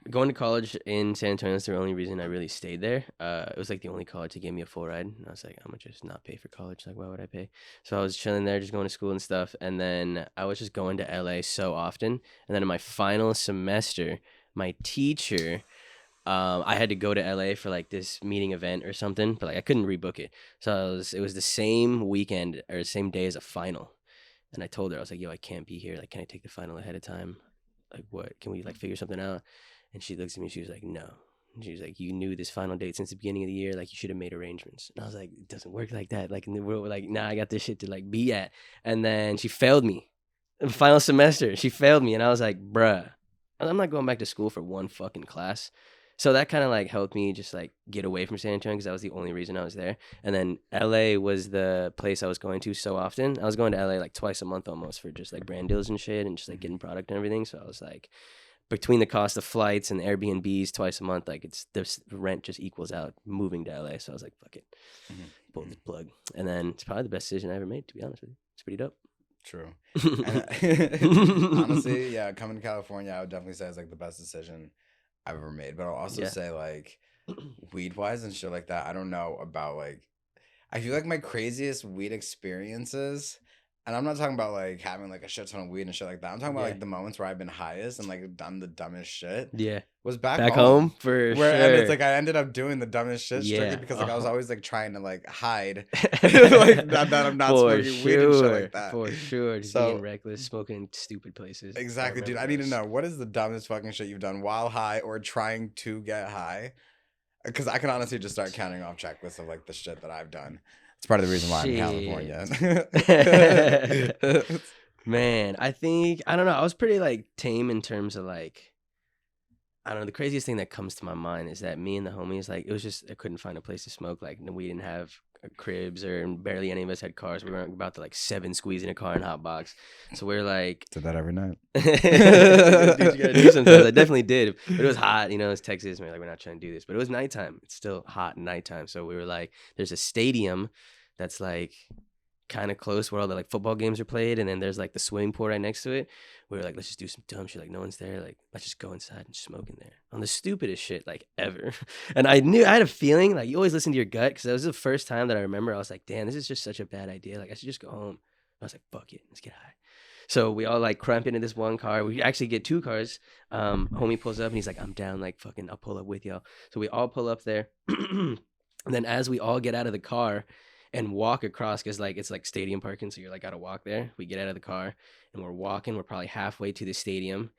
going to college in San Antonio is the only reason I really stayed there. It was like the only college that gave me a full ride. And I was like, I'm gonna just not pay for college. Like, why would I pay? So I was chilling there, just going to school and stuff. And then I was just going to LA so often. And then in my final semester, my teacher, I had to go to LA for like this meeting event or something, but like I couldn't rebook it. So it was the same weekend or the same day as a final. And I told her, I was like, yo, I can't be here. Like, can I take the final ahead of time? Like, what? Can we like figure something out? And she looks at me, she was like, no. And she was like, you knew this final date since the beginning of the year. Like, you should have made arrangements. And I was like, it doesn't work like that. Like, in the world, like, nah, I got this shit to like be at. And then she failed me. Final semester, she failed me. And I was like, bruh, I'm not going back to school for one fucking class. So that kind of like helped me just like get away from San Antonio because that was the only reason I was there. And then LA was the place I was going to so often. I was going to LA like twice a month almost for just like brand deals and shit and just like getting product and everything. So I was like, between the cost of flights and Airbnbs twice a month, like it's the rent just equals out moving to LA. So I was like, fuck it, pull the plug. And then it's probably the best decision I ever made, to be honest with you. It's pretty dope. True. And, honestly, yeah, coming to California, I would definitely say it's like the best decision I've ever made. But I'll also say like weed wise and shit like that. I don't know about like, I feel like my craziest weed experiences, and I'm not talking about like having like a shit ton of weed and shit like that. I'm talking about like the moments where I've been highest and like done the dumbest shit. Yeah. Was back home for where, sure. And it's like I ended up doing the dumbest shit strictly because like I was always like trying to like hide like that I'm not smoking weed and shit like that. For sure. Just being reckless, smoking in stupid places. Exactly, dude. I need to know, what is the dumbest fucking shit you've done while high or trying to get high? Because I can honestly just start counting off checklists of like the shit that I've done. It's part of the reason why I'm in California. Man, I don't know. I was pretty like tame in terms of like, I don't know. The craziest thing that comes to my mind is that me and the homies, like, it was just, I couldn't find a place to smoke. Like, we didn't have cribs or barely any of us had cars. We weren't about to like 7 squeeze in a car and hot box. So we're like, did that every night. Dude, you gotta do sometimes. I definitely did. But it was hot, you know, it's Texas. And we're like, we're not trying to do this. But it was nighttime. It's still hot nighttime. So we were like, there's a stadium that's like kind of close where all the like football games are played, and then there's like the swimming pool right next to it. We were like, let's just do some dumb shit. Like, no one's there. Like, let's just go inside and smoke in there on the stupidest shit like ever. And I had a feeling, like, you always listen to your gut, because that was the first time that I remember I was like, damn, this is just such a bad idea. Like, I should just go home. I was like, fuck it, let's get high. So we all like cramp into this one car. We actually get 2 cars. Homie pulls up and he's like, I'm down, like fucking I'll pull up with y'all. So we all pull up there. And then as we all get out of the car and walk across, because like it's like stadium parking, so you're like gotta walk there. We get out of the car and we're walking. We're probably halfway to the stadium,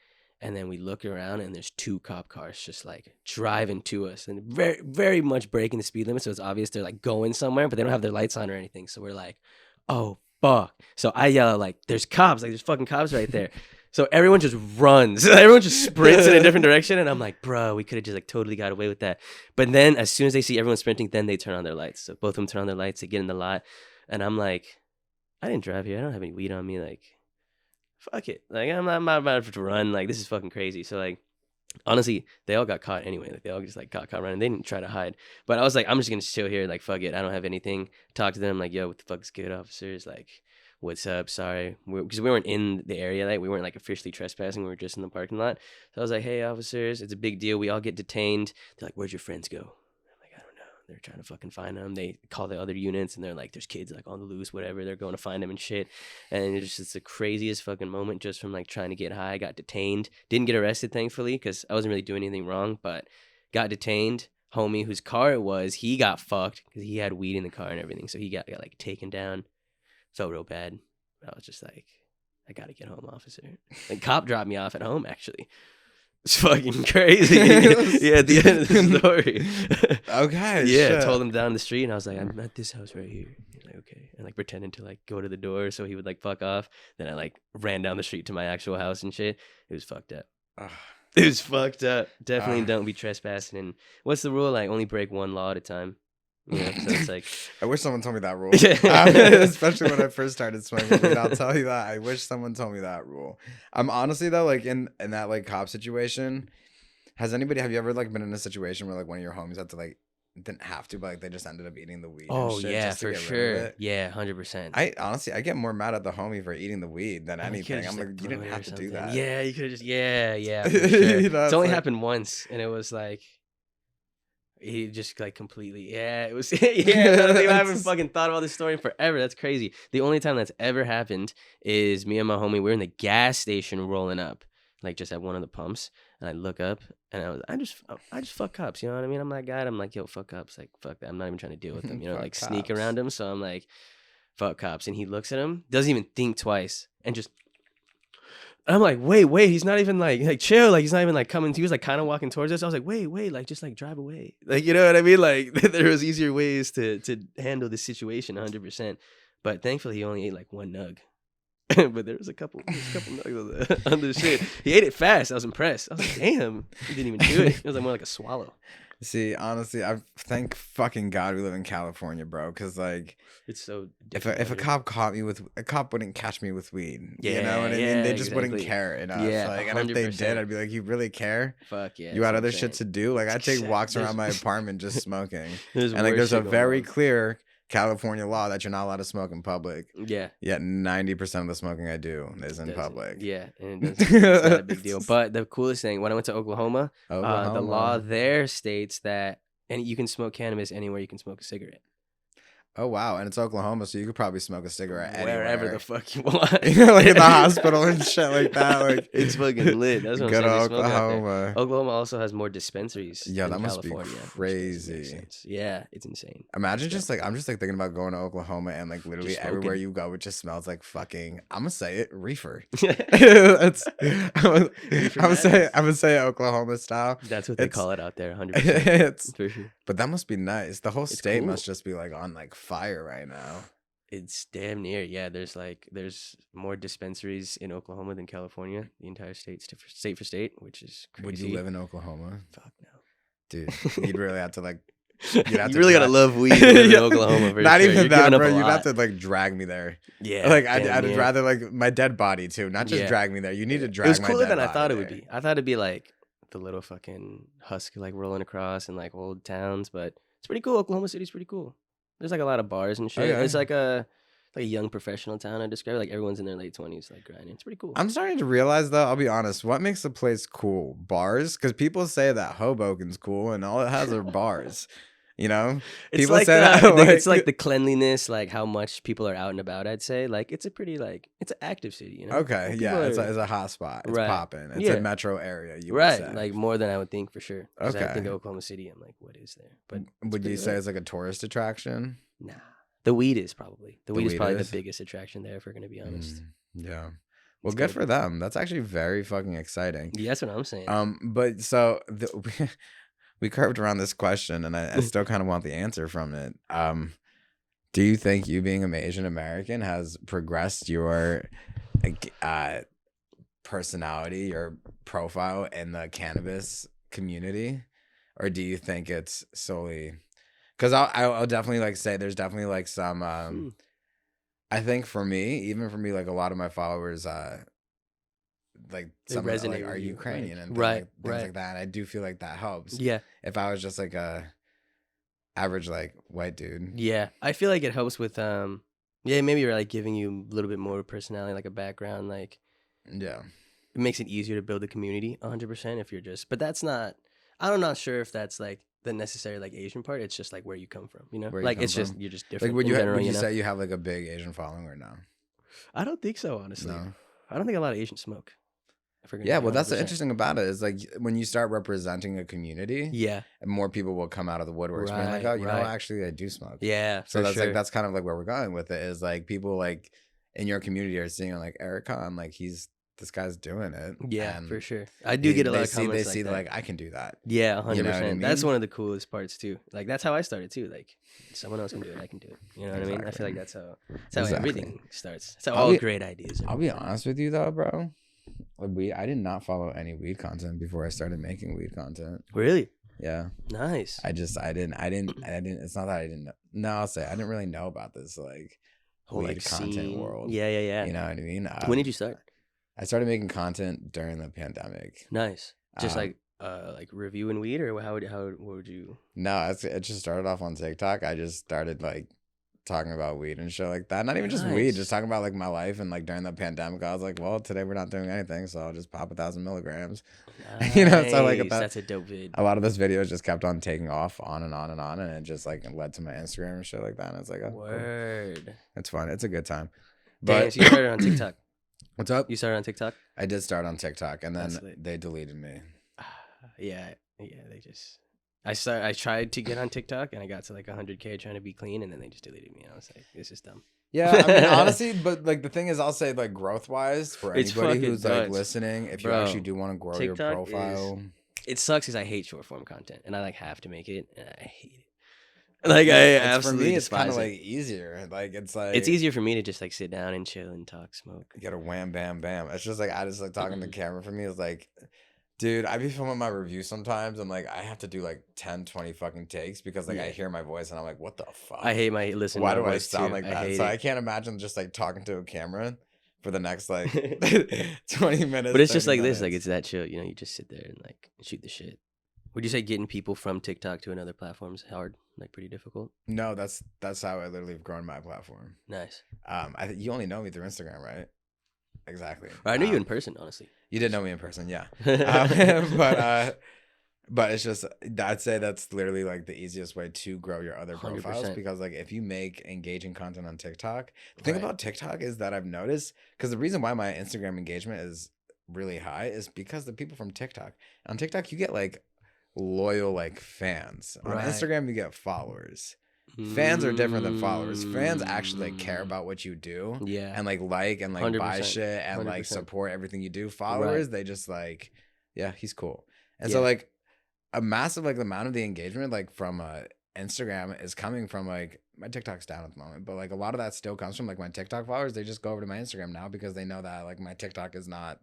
and then we look around and there's 2 cop cars just like driving to us and very, very much breaking the speed limit. So it's obvious they're like going somewhere, but they don't have their lights on or anything. So we're like, oh fuck. So I yell out like, there's cops, like there's fucking cops right there. So everyone just runs. Everyone just sprints in a different direction. And I'm like, bro, we could have just like totally got away with that. But then as soon as they see everyone sprinting, then they turn on their lights. So both of them turn on their lights. They get in the lot. And I'm like, I didn't drive here. I don't have any weed on me. Like, fuck it. Like, I'm not about to run. Like, this is fucking crazy. So like, honestly, they all got caught anyway. Like, they all just like got caught running. They didn't try to hide. But I was like, I'm just going to chill here. Like, fuck it. I don't have anything. Talk to them. Like, yo, what the fuck is good, officers? Like, what's up? Sorry. Because we weren't in the area. Like, we weren't like officially trespassing. We were just in the parking lot. So I was like, hey, officers, it's a big deal. We all get detained. They're like, where'd your friends go? I'm like, I don't know. They're trying to fucking find them. They call the other units and they're like, there's kids like on the loose, whatever. They're going to find them and shit. And it's the craziest fucking moment just from like trying to get high. I got detained. Didn't get arrested, thankfully, because I wasn't really doing anything wrong, but got detained. Homie whose car it was, he got fucked because he had weed in the car and everything. So he got like taken down. Felt real bad. I was just like, I gotta get home, officer. And cop dropped me off at home, actually. It's fucking crazy. Yeah, at the end of the story. Okay. Yeah, shit. I told him down the street, and I was like, I'm at this house right here. He's like, okay. And like pretending to like go to the door so he would like fuck off. Then I like ran down the street to my actual house and shit. It was fucked up. It was fucked up. Definitely don't be trespassing. And what's the rule? Like, only break 1 law at a time. Yeah, so it's like, I wish someone told me that rule. Especially when I first started smoking weed. I'll tell you that. I wish someone told me that rule. I'm honestly though, like in that like cop situation, have you ever like been in a situation where like one of your homies had to like didn't have to, but like they just ended up eating the weed. Oh and shit yeah, just to for get rid of sure. it. Yeah, 100%. I honestly, I get more mad at the homie for eating the weed than Oh, you could've anything. I'm just, like, you thrown didn't it or have to do something. that. Yeah, you could have just yeah, for sure. You know, It's it's only like- happened once, and it was like he just like completely it was I haven't fucking thought about this story in forever. That's crazy. The only time that's ever happened is me and my homie, we're in the gas station rolling up, like just at one of the pumps, and I look up and I just fuck cops, you know what I mean? I'm that guy, and I'm like, yo, fuck cops, like fuck that. I'm not even trying to deal with them, you know, Fuck like sneak cops. around him. So I'm like, fuck cops, and he looks at him, doesn't even think twice, and just. I'm like, wait, he's not even like chill, like he's not even like coming. He was like kind of walking towards us. I was like, wait, like just like drive away, like you know what I mean? Like there was easier ways to handle this situation, 100%. But thankfully, he only ate like one nug. But there was a couple nugs on the shit. He ate it fast. I was impressed. I was like, damn, he didn't even do it. It was like more like a swallow. See, honestly, I thank fucking God we live in California, bro. Because like, It's so if different. a cop caught me with a cop wouldn't catch me with weed. You know what I Yeah, mean? They just wouldn't exactly. care enough. Yeah, Like, and if they 100%. did, I'd be like, you really care? Fuck yeah. You that's had what other I'm shit to saying. do. Like I take Exact- walks around my there's- apartment just smoking. There's And like worse there's a shit going very on. clear California law that you're not allowed to smoke in public. Yeah. Yet 90% of the smoking I do is in Doesn't- public. Yeah, and it's not a big deal. But the coolest thing, when I went to Oklahoma, the Oklahoma. law there states that you can smoke cannabis anywhere you can smoke a cigarette. Oh wow, and it's Oklahoma, so you could probably smoke a cigarette Wherever anywhere. the fuck you want. You know, like in the hospital and shit like that. Like It's fucking lit. That's what I'm good saying. They smoke out there. Oklahoma. Oklahoma also has more dispensaries. Yeah, than that must be California, which doesn't make crazy. sense. Yeah, it's insane. Imagine just like I'm just like thinking about going to Oklahoma and like literally Just everywhere smoking. you go, it just smells like fucking. I'm gonna say it, reefer. It's, I'm gonna say Oklahoma style. That's what they It's- call it out there, 100%. It's, For sure. but that must be nice. The whole It's state cool. must just be like on like fire right now. It's damn near. Yeah, there's more dispensaries in Oklahoma than California. The entire state for state, which is crazy. Would you live in Oklahoma, Fuck no. dude? You'd really have to like. You have to really gotta drive- love weed to live in Yeah. Oklahoma. For Not sure. even You're that, giving up bro. a You'd have lot. to like drag me there. Yeah, Like damn I'd near. rather like my dead body too, not just Yeah. drag me there. You need to drag. It was my cooler dead than I body thought it would there. be. I thought it'd be like the little fucking husk like rolling across in like old towns, but it's pretty cool. Oklahoma City's pretty cool. There's like a lot of bars and shit. yeah. It's like a young professional town. I describe it. Like everyone's in their late 20s, like grinding. It's pretty cool. I'm starting to realize though, I'll be honest, what makes a place cool? Bars? Because people say that Hoboken's cool and all it has are bars. You know? It's People like say the, that, it's like the cleanliness, like how much people are out and about. I'd say like it's a pretty like it's an active city. You know? Okay, Like, yeah, people it's are- a hot spot. It's Right. popping. It's Yeah. a metro area. You would right, say. like more than I would think for sure. 'Cause I Okay. think of Oklahoma City. I'm like, what is there? But Would you pretty say lit. it's like a tourist attraction? nah, the weed is probably the weed is weed probably is? the biggest attraction there. If we're gonna be honest. Yeah. Well, It's good good. for them. That's actually very fucking exciting. Yeah, that's what I'm saying. But so we curved around this question, and I still kind of want the answer from it. Do you think you being an Asian American has progressed your personality, your profile in the cannabis community, or do you think it's solely? Because I'll definitely like say there's definitely like some. I think for me, even for me, like a lot of my followers, like They some resonate like, with are you, Ukrainian like- and right, things right. like that. And I do feel like that helps. yeah, If I was just like a average like white dude. yeah. I feel like it helps with yeah, maybe you're like giving you a little bit more personality, like a background, like Yeah. it makes it easier to build a community 100% if you're just but that's not I'm not sure if that's like the necessary like Asian part. It's just like where you come from, you know? Where you Like come it's just from. you're just different. Like would in you general, would you know? say you have like a big Asian following or no? I don't think so, honestly. No. I don't think a lot of Asians smoke. if we're gonna Yeah, be well that's the 100%. interesting about it is like when you start representing a community, Yeah. and more people will come out of the woodworks being like, Right, oh, you know, right. actually I do smoke. Yeah. So for that's sure. like that's kind of like where we're going with it is like people like in your community are seeing like Erick Khan, like this guy's doing it. Yeah, and for sure. I do get a lot of comments they like see that. like I can do that. Yeah, 100%. You know what I That's mean? one of the coolest parts too. Like that's how I started too. Like someone else can do it, I can do it. You know what I mean? I feel Exactly. like that's how Exactly. everything starts. That's how I'll all be- great ideas are. I'll be honest with you though, bro. Like I did not follow any weed content before I started making weed content. Really? Yeah. Nice. I didn't it's not that I didn't know. No, I'll say I didn't really know about this like Whole, weed like, content scene. world. Yeah, yeah, yeah. You know what I mean? When did you start? I started making content during the pandemic. Nice. Just Um, like Like reviewing weed, or what would you? No, it just started off on TikTok. I just started like talking about weed and shit like that. Not even just weed, just talking about like my life. And like during the pandemic, I was like, well, today we're not doing anything, so I'll just pop 1,000 milligrams. Nice. You know, so like That's a dope vid. a lot of those videos just kept on taking off on and on and on, and it just like led to my Instagram and shit like that. And it's like, oh, Word. cool. It's fun. It's a good time. Damn, But so you started on TikTok. what's up? You started on TikTok? I did start on TikTok, and That's then lit. they deleted me. Yeah. They just. I tried to get on TikTok and I got to like 100K trying to be clean, and then they just deleted me. I was like, this is dumb. Yeah, I mean, honestly, but like the thing is, I'll say like growth wise for It's anybody fucking who's like nuts. listening, if Bro, you actually do want to grow your TikTok profile, It sucks because I hate short form content, and I like have to make it, and I hate it. Like I it's, absolutely for me, it's kind despise of it. like easier. Like It's easier for me to just like sit down and chill and talk, smoke. get a wham, bam, bam. It's just like I just like talking to the camera for me. It's like, dude, I be filming my reviews sometimes, and like I have to do like 10, 20 fucking takes because like I hear my voice and I'm like, what the fuck? I hate my listen. Why to do my I voice, sound too. like I that? hate So it. I can't imagine just like talking to a camera for the next like 20 minutes. But it's just 30 like this, like minutes. it's that chill. You know, you just sit there and like shoot the shit. Would you say getting people from TikTok to another platform is hard, like pretty difficult? No, that's how I literally have grown my platform. Nice. You only know me through Instagram, right? Exactly. I knew you in person, honestly. You did know me in person, yeah. But it's just I'd say that's literally like the easiest way to grow your other profiles 100%. because like if you make engaging content on TikTok, the thing Right. about TikTok is that I've noticed because the reason why my Instagram engagement is really high is because the people from TikTok. On TikTok, you get like loyal like fans. On Right. Instagram, you get followers. Fans are different than followers. Fans actually like care about what you do Yeah. and like and like buy 100%, shit and like 100%. support everything you do. Followers, they just like, yeah, he's cool. And so Yeah. like a massive like amount of the engagement like from Instagram is coming from like my TikTok's down at the moment, but like a lot of that still comes from like my TikTok followers. They just go over to my Instagram now because they know that like my TikTok is not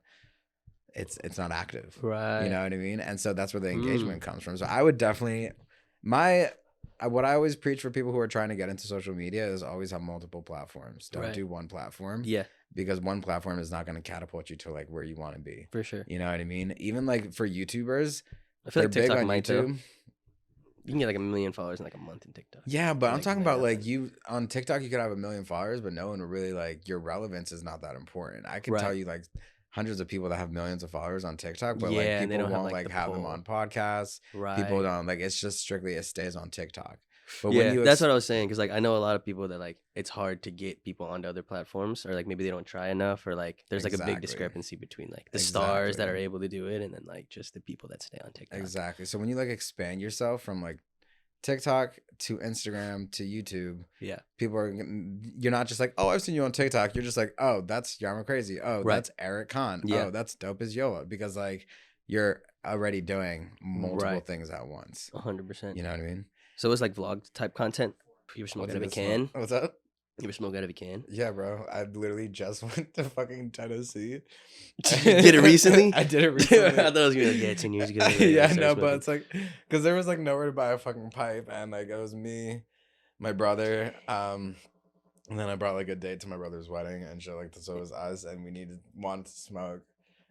it's not active. Right. You know what I mean? And so that's where the engagement comes from. So I would definitely what I always preach for people who are trying to get into social media is always have multiple platforms. Don't Right. do one platform. Yeah, Because one platform is not going to catapult you to like where you want to be. for sure. You know what I mean? Even like for YouTubers, I feel they're like big TikTok on might YouTube. too. You can get like 1 million followers in like a month in TikTok. Yeah, but I'm Like, talking yeah. about like you on TikTok, you could have 1 million followers, but no one really like your relevance is not that important. I could tell Right. you like hundreds of people that have millions of followers on TikTok, but Yeah, like and they people don't have, won't like, like the have them pull. on podcasts. Right. People don't like it's just strictly it stays on TikTok. But Yeah, when you that's what I was saying. Because like I know a lot of people that like it's hard to get people onto other platforms, or like maybe they don't try enough, or like there's like a Exactly. big discrepancy between like the stars that Exactly. are able to do it, and then like just the people that stay on TikTok. Exactly. So when you like expand yourself from like TikTok to Instagram to YouTube, Yeah. people are you're not just like, oh, I've seen you on TikTok. You're just like, oh, that's Yarmacrazy. Oh, Right. that's Erick Khan. Yeah. Oh, that's dope as Yola. Because like you're already doing multiple Right. things at once. 100%. You know what I mean? So it's like vlog type content. You ever smoke out of a can? What's up? You ever smoke out of a can? Yeah, bro. I literally just went to fucking Tennessee. You did it recently? I did it I recently. thought it was gonna be like, yeah, 10 years ago. Yeah, I started no, but smoking. it's like, because there was like nowhere to buy a fucking pipe, and like it was me, my brother, and then I brought like a date to my brother's wedding and shit like that. So it was us, and we wanted to smoke,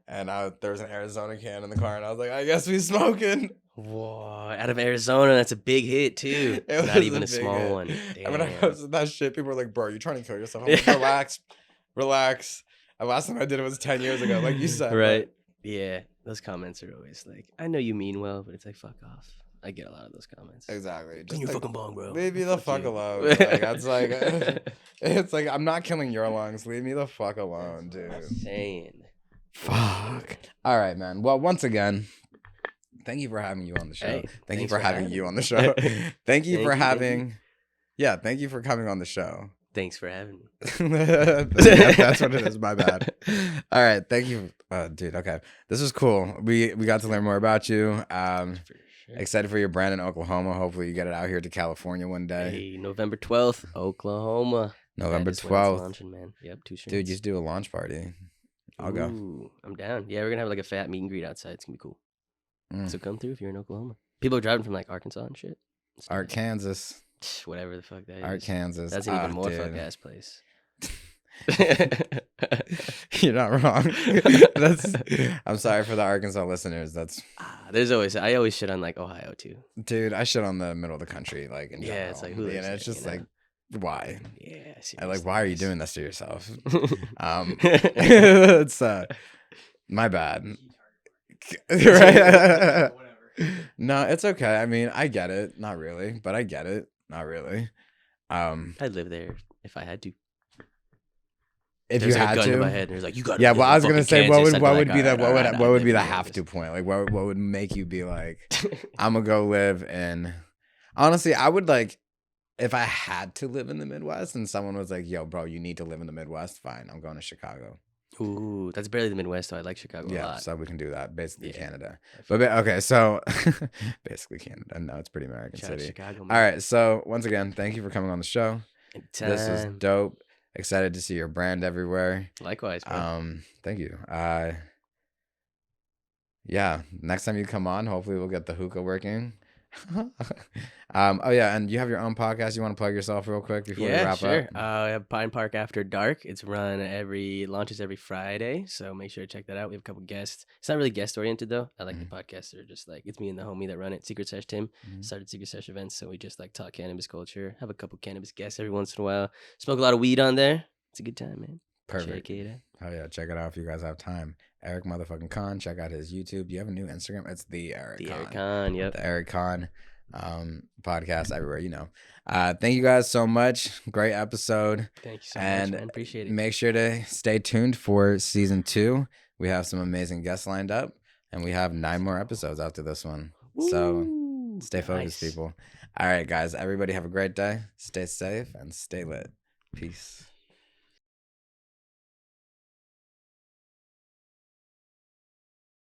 and there was an Arizona can in the car, and I was like, I guess we smoking. Whoa, out of Arizona, that's a big hit too. It Not was even a big small hit. one. And when I Damn. posted that shit, people were like, bro, you're trying to kill yourself. I'm like, relax. The last time I did it was 10 years ago, like you said. Right. Yeah, those comments are always like, I know you mean well, but it's like, fuck off. I get a lot of those comments. Exactly. Clean your like, fucking bong, bro. Leave me the fuck you. alone. Like, that's like, it's like, I'm not killing your lungs. Leave me the fuck alone, dude. Saying. Fuck. All right, man. Well, once again, thank you for having you on the show. Hey, thank you thanks for for having having you me. on the show. Thank you for Thank you. having, yeah, thank you for coming on the show. Thanks for having me. That's what it is. My bad. All right. Thank you. Dude. Okay. This was cool. We got to learn more about you. For sure. Excited for your brand in Oklahoma. Hopefully you get it out here to California one day. Hey, November 12th, Oklahoma. November That is when it's 12th. launching, man. Yep, 2 streams. Dude, you should do a launch party. I'll go. Ooh, I'm down. Yeah, we're gonna have like a fat meet and greet outside. It's gonna be cool. Mm. So come through if you're in Oklahoma. People are driving from like Arkansas and shit. It's Arkansas. whatever the fuck that is. Arkansas. That's an even more dude. fuck ass place. You're not wrong. I'm sorry for the Arkansas listeners. I always shit on like Ohio too. Dude, I shit on the middle of the country, like in Yeah, general. it's like, who lives it's there, just you know? like, why? Yeah, I like, why are you doing this to yourself? this? It's my bad. Whatever. No, it's okay. I mean, I get it. Not really, but I get it. Not really. I'd live there if I had to. If There's you like had a gun to to, my head, and there's like, you got. yeah. Well, I was gonna say, what would be the I'd what would be live the in have to this. point? Like, what would make you be like, I'm gonna go live in? Honestly, I would like, if I had to live in the Midwest, and someone was like, "Yo, bro, you need to live in the Midwest." Fine, I'm going to Chicago. Ooh, that's barely the Midwest, so I like Chicago a Yeah, lot. so we can do that. Basically, Yeah. Canada. But okay, so basically Canada. No, it's pretty American Shout out City. Chicago, All right, so once again, thank you for coming on the show. This is Anytime. dope. Excited to see your brand everywhere. Likewise, bro. Thank you. Yeah, next time you come on, hopefully we'll get the hookah working. Oh yeah, and you have your own podcast. You want to plug yourself real quick before we wrap sure. up? I have Pine Park After Dark. It's launches every Friday, so make sure to check that out. We have a couple guests. It's not really guest oriented though. I like the podcasts. They're just like, it's me and the homie that run it. Secret Sesh Tim started Secret Sesh events, so we just like talk cannabis culture. Have a couple cannabis guests every once in a while. Smoke a lot of weed on there. It's a good time, man. Perfect. Check it out. Oh yeah, check it out if you guys have time. Erick motherfucking Khan. Check out his YouTube. Do you have a new Instagram? It's the Erick The Khan. Erick Khan, yep. The Erick Khan podcast everywhere, you know. Thank you guys so much. Great episode. Thank you so And much, man. Appreciate it. make sure to stay tuned for season 2. We have some amazing guests lined up, and we have 9 more episodes after this one. So Woo, stay focused, people. All right, guys. Everybody have a great day. Stay safe and stay lit. Peace.